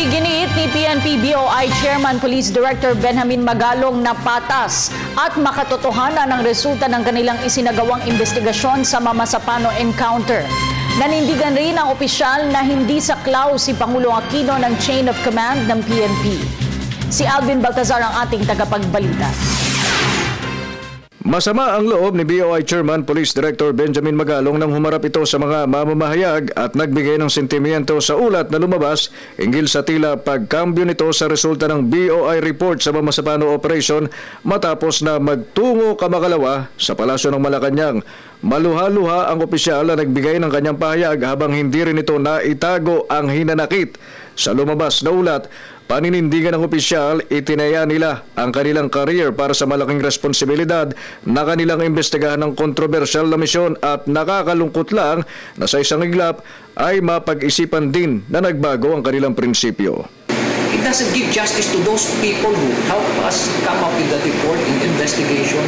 Iginiit ni PNP BOI Chairman Police Director Benjamin Magalong na patas at makatotohanan ang resulta ng kanilang isinagawang investigasyon sa Mamasapano encounter. Nanindigan rin ang opisyal na hindi saklaw si Pangulong Aquino ng chain of command ng PNP. Si Alvin Baltazar ang ating tagapagbalita. Masama ang loob ni BOI Chairman Police Director Benjamin Magalong nang humarap ito sa mga mamamahayag at nagbigay ng sentimiento sa ulat na lumabas hinggil sa tila pagkambyo nito sa resulta ng BOI report sa Mamasapano Operation matapos na magtungo kamakalawa sa Palasyo ng Malacanang. Maluha-luha ang opisyal na nagbigay ng kanyang pahayag habang hindi rin ito naitago ang hinanakit. Sa lumabas na ulat, paninindigan ng opisyal, itinaya nila ang kanilang career para sa malaking responsibilidad na kanilang imbestigahan ng kontrobersyal na misyon at nakakalungkot lang na sa isang iglap ay mapag-isipan din na nagbago ang kanilang prinsipyo. It doesn't give justice to those people who help us come up with that report in investigation.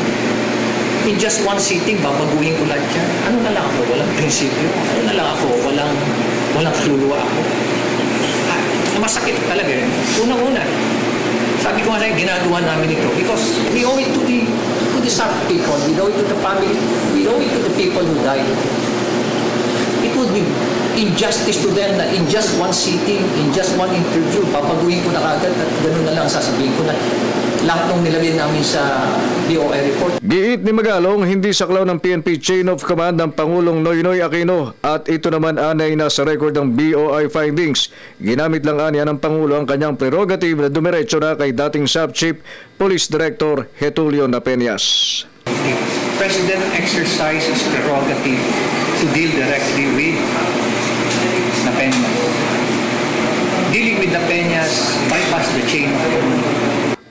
In just one sitting, babaguhin ko lahat yan. Ano na lang ako? Walang prinsipyo. Ano na lang ako? Walang kaluluwa ako. Masakit talaga yun. Unang-una, sabi ko nga ginagawa namin ito because we owe it to the South people, we owe it to the family, we owe it to the people who died. It would be injustice to them na in just one sitting, in just one interview, papaguhin ko na kagad at gano'n na lang sasabihin ko na lahat ng nilagay namin sa BOI report. Giit ni Magalong, hindi saklaw ng PNP chain of command ng Pangulong Noynoy Aquino at ito naman anay na sa record ng BOI findings. Ginamit lang anya ng Pangulo ang kanyang prerogative na dumiretso na kay dating Sub-Chief Police Director Getulio Napeñas. The President exercises prerogative to deal directly with Napeñas. Dealing with Napeñas bypass the chain of command.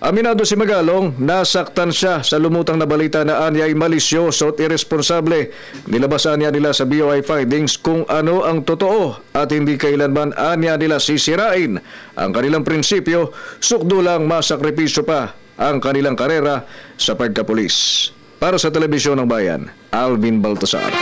Aminado si Magalong, nasaktan siya sa lumutang na balita na anya ay malisyoso at irresponsable. Nilabasan niya nila sa BOI findings kung ano ang totoo at hindi kailanman anya nila sisirain ang kanilang prinsipyo, sukdo lang masakripisyo pa ang kanilang karera sa pagkapulis. Para sa Telebisyon ng Bayan, Alvin Baltazar.